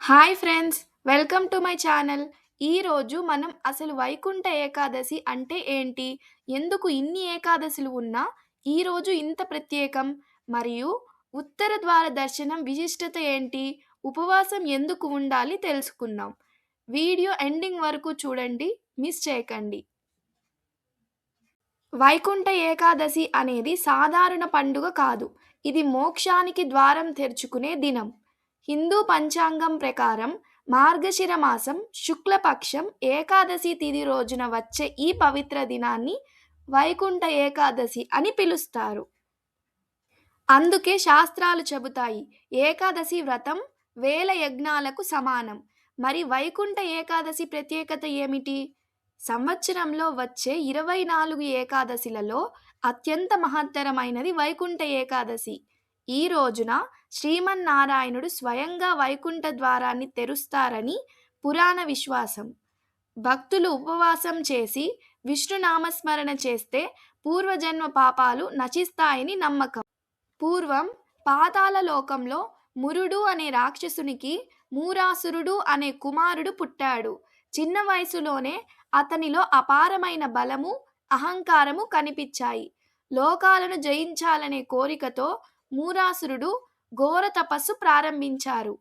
Hi friends, welcome to my channel. ఈరోజు మనం అసలు వైకుంఠ ఏకాదశి అంటే ఏంటి? ఎందుకు ఇన్ని ఏకాదశులు ఉన్నా ఈరోజు ఇంత ప్రత్యేకం? మరియు ఉత్తర ద్వార దర్శనం విశిష్టత ఏంటి? ఉపవాసం ఎందుకు ఉండాలి తెలుసుకుందాం. వీడియో ఎండింగ్ వరకు చూడండి, మిస్ చేయకండి. వైకుంఠ ఏకాదశి అనేది సాధారణ పండుగ కాదు. ఇది మోక్షానికి ద్వారం తెరుచుకునే దినం. హిందూ పంచాంగం ప్రకారం మార్గశిర మాసం శుక్లపక్షం ఏకాదశి తిథి రోజున వచ్చే ఈ పవిత్ర దినాన్ని వైకుంఠ ఏకాదశి అని పిలుస్తారు. అందుకే శాస్త్రాలు చెబుతాయి, ఏకాదశి వ్రతం వేల యజ్ఞాలకు సమానం. మరి వైకుంఠ ఏకాదశి ప్రత్యేకత ఏమిటి? సంవత్సరంలో వచ్చే 24 ఏకాదశిలలో అత్యంత మహత్తరమైనది వైకుంఠ ఏకాదశి. ఈ రోజున శ్రీమన్నారాయణుడు స్వయంగా వైకుంఠ ద్వారాన్ని తెరుస్తారని పురాణ విశ్వాసం. భక్తులు ఉపవాసం చేసి విష్ణునామస్మరణ చేస్తే పూర్వజన్మ పాపాలు నశిస్తాయని నమ్మకం. పూర్వం పాతాళ లోకంలో మురుడు అనే రాక్షసునికి మూరాసురుడు అనే కుమారుడు పుట్టాడు. చిన్న వయసులోనే అతనిలో అపారమైన బలము, అహంకారము కనిపించాయి. లోకాలను జయించాలనే కోరికతో మూరాసురుడు ఘోర తపస్సు ప్రారంభించారు.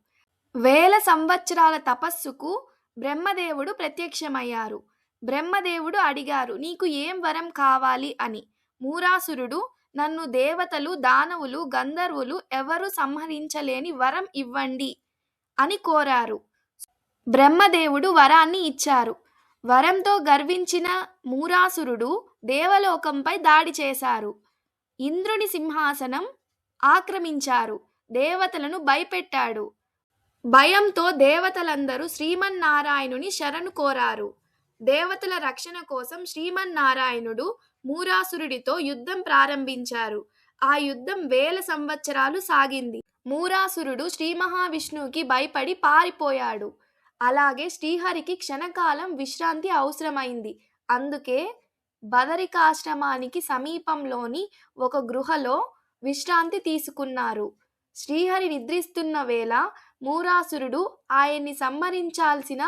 వేల సంవత్సరాల తపస్సుకు బ్రహ్మదేవుడు ప్రత్యక్షమయ్యారు. బ్రహ్మదేవుడు అడిగారు, నీకు ఏం వరం కావాలి అని. మూరాసురుడు, నన్ను దేవతలు, దానవులు, గంధర్వులు ఎవరు సంహరించలేని వరం ఇవ్వండి అని కోరారు. బ్రహ్మదేవుడు వరాన్ని ఇచ్చారు. వరంతో గర్వించిన మూరాసురుడు దేవలోకంపై దాడి చేశారు. ఇంద్రుని సింహాసనం ఆక్రమించారు. దేవతలను భయపెట్టాడు. భయంతో దేవతలందరూ శ్రీమన్నారాయణుని శరణు కోరారు. దేవతల రక్షణ కోసం శ్రీమన్నారాయణుడు మూరాసురుడితో యుద్ధం ప్రారంభించారు. ఆ యుద్ధం వేల సంవత్సరాలు సాగింది. మూరాసురుడు శ్రీ మహావిష్ణువుకి భయపడి పారిపోయాడు. అలాగే శ్రీహరికి క్షణకాలం విశ్రాంతి అవసరమైంది. అందుకే బదరికాశ్రమానికి సమీపంలోని ఒక గృహలో విశ్రాంతి తీసుకున్నారు. శ్రీహరి నిద్రిస్తున్న వేళ మూరాసురుడు ఆయన్ని సంహరించాల్సిన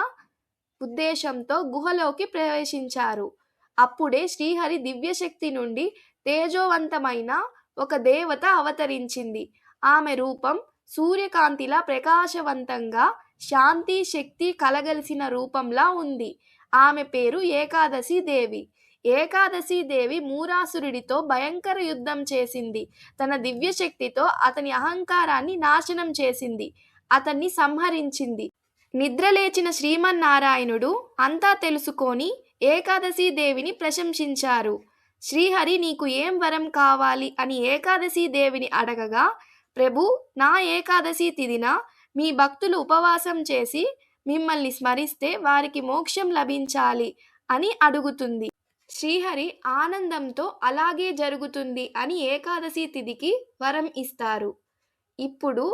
ఉద్దేశంతో గుహలోకి ప్రవేశించారు. అప్పుడే శ్రీహరి దివ్యశక్తి నుండి తేజోవంతమైన ఒక దేవత అవతరించింది. ఆమె రూపం సూర్యకాంతిలా ప్రకాశవంతంగా, శాంతి శక్తి కలగలిసిన రూపంలా ఉంది. ఆమె పేరు ఏకాదశి దేవి. ఏకాదశి దేవి మూరాసురుడితో భయంకర యుద్ధం చేసింది. తన దివ్యశక్తితో అతని అహంకారాన్ని నాశనం చేసింది. అతన్ని సంహరించింది. నిద్రలేచిన శ్రీమన్నారాయణుడు అంతా తెలుసుకొని ఏకాదశి దేవిని ప్రశంసించారు. శ్రీహరి, నీకు ఏం వరం కావాలి అని ఏకాదశి దేవిని అడగగా, ప్రభు, నా ఏకాదశి తిథిన మీ భక్తులు ఉపవాసం చేసి మిమ్మల్ని స్మరిస్తే వారికి మోక్షం లభించాలి అని అడుగుతుంది. శ్రీహరి ఆనందంతో అలాగే జరుగుతుంది అని ఏకాదశి తిథికి వరం ఇస్తారు. ఇప్పుడు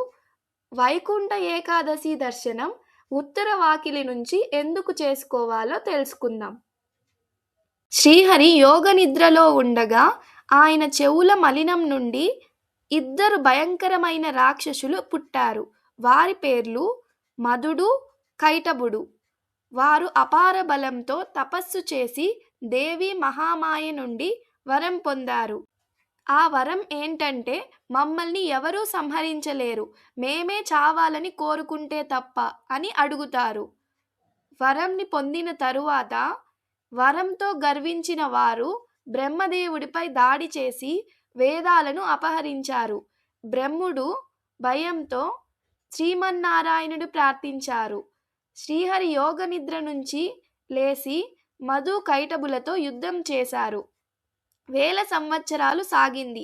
వైకుంఠ ఏకాదశి దర్శనం ఉత్తర వాకిలి నుంచి ఎందుకు చేసుకోవాలో తెలుసుకుందాం. శ్రీహరి యోగ నిద్రలో ఉండగా ఆయన చెవుల మలినం నుండి 2 భయంకరమైన రాక్షసులు పుట్టారు. వారి పేర్లు మధుడు, కైటభుడు. వారు అపార బలంతో తపస్సు చేసి దేవి మహామాయ నుండి వరం పొందారు. ఆ వరం ఏంటంటే, మమ్మల్ని ఎవరూ సంహరించలేరు, మేమే చావాలని కోరుకుంటే తప్ప అని అడుగుతారు. వరంని పొందిన తరువాత వరంతో గర్వించిన వారు బ్రహ్మదేవుడిపై దాడి చేసి వేదాలను అపహరించారు. బ్రహ్ముడు భయంతో శ్రీమన్నారాయణుడు ప్రార్థించారు. శ్రీహరి యోగ నిద్ర నుంచి లేచి మధు, కైటభులతో యుద్ధం చేశారు. వేల సంవత్సరాలు సాగింది.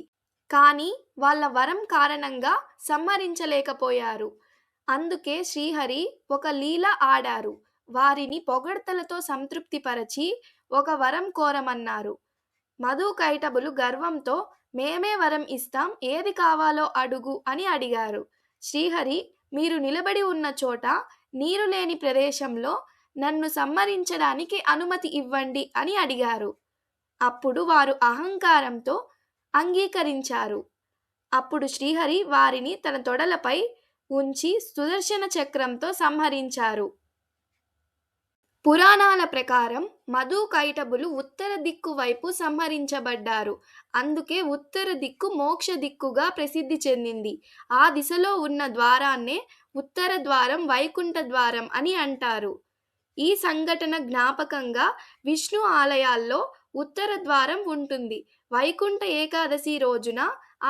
కానీ వాళ్ళ వరం కారణంగా సంహరించలేకపోయారు. అందుకే శ్రీహరి ఒక లీల ఆడారు. వారిని పొగడ్తలతో సంతృప్తిపరచి ఒక వరం కోరమన్నారు. మధు, కైటభులు గర్వంతో, మేమే వరం ఇస్తాం, ఏది కావాలో అడుగు అని అడిగారు. శ్రీహరి, మీరు నిలబడి ఉన్న చోట నీరు లేని ప్రదేశంలో నన్ను సంహరించడానికి అనుమతి ఇవ్వండి అని అడిగారు. అప్పుడు వారు అహంకారంతో అంగీకరించారు. అప్పుడు శ్రీహరి వారిని తన తొడలపై ఉంచి సుదర్శన చక్రంతో సంహరించారు. పురాణాల ప్రకారం మధు కైటబులు ఉత్తర దిక్కు వైపు సంహరించబడ్డారు. అందుకే ఉత్తర దిక్కు మోక్ష దిక్కుగా ప్రసిద్ధి చెందింది. ఆ దిశలో ఉన్న ద్వారాన్నే ఉత్తర ద్వారం, వైకుంఠ ద్వారం అని అంటారు. ఈ సంఘటన జ్ఞాపకంగా విష్ణు ఆలయాల్లో ఉత్తర ద్వారం ఉంటుంది. వైకుంఠ ఏకాదశి రోజున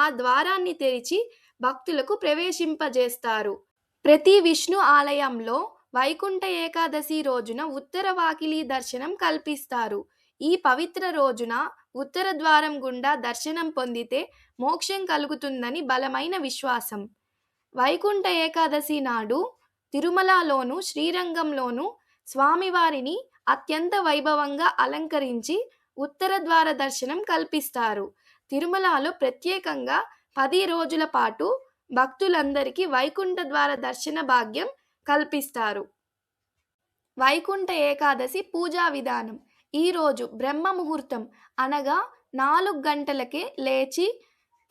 ఆ ద్వారాన్ని తెరిచి భక్తులకు ప్రవేశింపజేస్తారు. ప్రతి విష్ణు ఆలయంలో వైకుంఠ ఏకాదశి రోజున ఉత్తర వాకిలి దర్శనం కల్పిస్తారు. ఈ పవిత్ర రోజున ఉత్తర ద్వారం గుండా దర్శనం పొందితే మోక్షం కలుగుతుందని బలమైన విశ్వాసం. వైకుంఠ ఏకాదశి నాడు తిరుమలలోను, శ్రీరంగంలోను స్వామివారిని అత్యంత వైభవంగా అలంకరించి ఉత్తర ద్వార దర్శనం కల్పిస్తారు. తిరుమలలో ప్రత్యేకంగా 10 రోజుల పాటు భక్తులందరికీ వైకుంఠ ద్వార దర్శన భాగ్యం కల్పిస్తారు. వైకుంఠ ఏకాదశి పూజా విధానం. ఈరోజు బ్రహ్మ ముహూర్తం అనగా 4 గంటలకే లేచి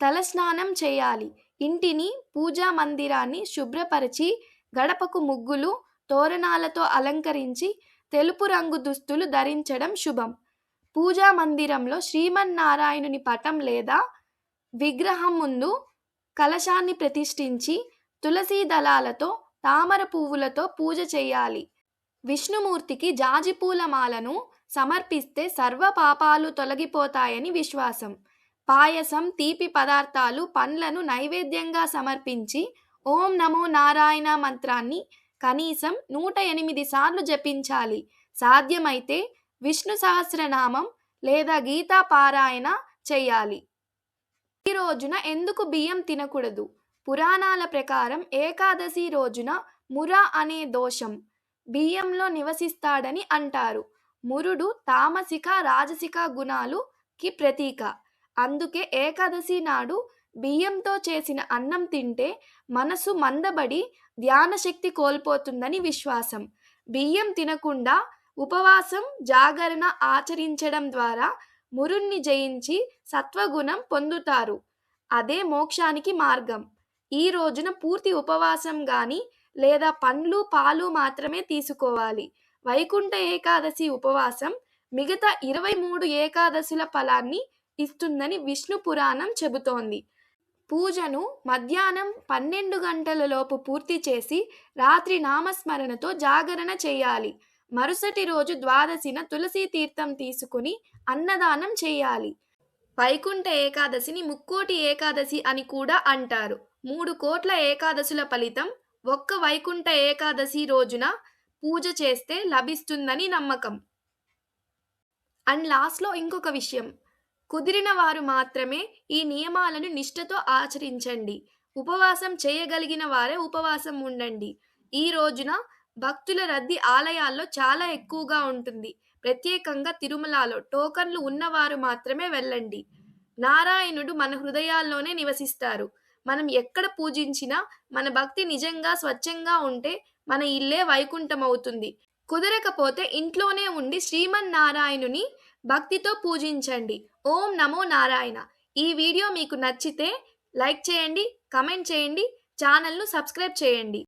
తలస్నానం చేయాలి. ఇంటిని, పూజా మందిరాన్ని శుభ్రపరిచి గడపకు ముగ్గులు, తోరణాలతో అలంకరించి తెలుపు రంగు దుస్తులు ధరించడం శుభం. పూజా మందిరంలో శ్రీమన్నారాయణుని పటం లేదా విగ్రహం ముందు కలశాన్ని ప్రతిష్ఠించి తులసీ దళాలతో, తామర పువ్వులతో పూజ చేయాలి. విష్ణుమూర్తికి జాజిపూల మాలను సమర్పిస్తే సర్వ పాపాలు తొలగిపోతాయని విశ్వాసం. పాయసం, తీపి పదార్థాలు, పండ్లను నైవేద్యంగా సమర్పించి ఓం నమో నారాయణ మంత్రాన్ని కనీసం 108 సార్లు జపించాలి. సాధ్యమైతే విష్ణు సహస్రనామం లేదా గీతా పారాయణ చేయాలి. ఈ రోజున ఎందుకు బియ్యం తినకూడదు? పురాణాల ప్రకారం ఏకాదశి రోజున ముర అనే దోషం బియ్యంలో నివసిస్తాడని అంటారు. మురుడు తామసిక, రాజసిక గుణాలుకి ప్రతీక. అందుకే ఏకాదశి నాడు బియ్యంతో చేసిన అన్నం తింటే మనసు మందబడి ధ్యానశక్తి కోల్పోతుందని విశ్వాసం. బియ్యం తినకుండా ఉపవాసం, జాగరణ ఆచరించడం ద్వారా మురుణ్ణి జయించి సత్వగుణం పొందుతారు. అదే మోక్షానికి మార్గం. ఈ రోజున పూర్తి ఉపవాసం గాని లేదా పండ్లు, పాలు మాత్రమే తీసుకోవాలి. వైకుంఠ ఏకాదశి ఉపవాసం మిగతా 23 ఏకాదశుల ఫలాన్ని ఇస్తుందని విష్ణు పురాణం చెబుతోంది. పూజను మధ్యాహ్నం 12 గంటల లోపు పూర్తి చేసి రాత్రి నామస్మరణతో జాగరణ చేయాలి. మరుసటి రోజు ద్వాదశిన తులసీ తీర్థం తీసుకుని అన్నదానం చేయాలి. వైకుంఠ ఏకాదశిని ముక్కోటి ఏకాదశి అని కూడా అంటారు. 3 కోట్ల ఏకాదశుల ఫలితం ఒక్క వైకుంఠ ఏకాదశి రోజున పూజ చేస్తే లభిస్తుందని నమ్మకం. అండ్ లాస్ట్లో ఇంకొక విషయం, కుదిరిన వారు మాత్రమే ఈ నియమాలను నిష్ఠతో ఆచరించండి. ఉపవాసం చేయగలిగిన వారే ఉపవాసం ఉండండి. ఈ రోజున భక్తుల రద్దీ ఆలయాల్లో చాలా ఎక్కువగా ఉంటుంది. ప్రత్యేకంగా తిరుమలలో టోకన్లు ఉన్నవారు మాత్రమే వెళ్ళండి. నారాయణుడు మన హృదయాల్లోనే నివసిస్తారు. మనం ఎక్కడ పూజించినా మన భక్తి నిజంగా స్వచ్ఛంగా ఉంటే మన ఇల్లే వైకుంఠం అవుతుంది. కుదరకపోతే ఇంట్లోనే ఉండి శ్రీమన్నారాయణుని భక్తితో పూజించండి. ఓం నమో నారాయణ. ఈ వీడియో మీకు నచ్చితే లైక్ చేయండి, కమెంట్ చేయండి, ఛానల్ను సబ్స్క్రైబ్ చేయండి.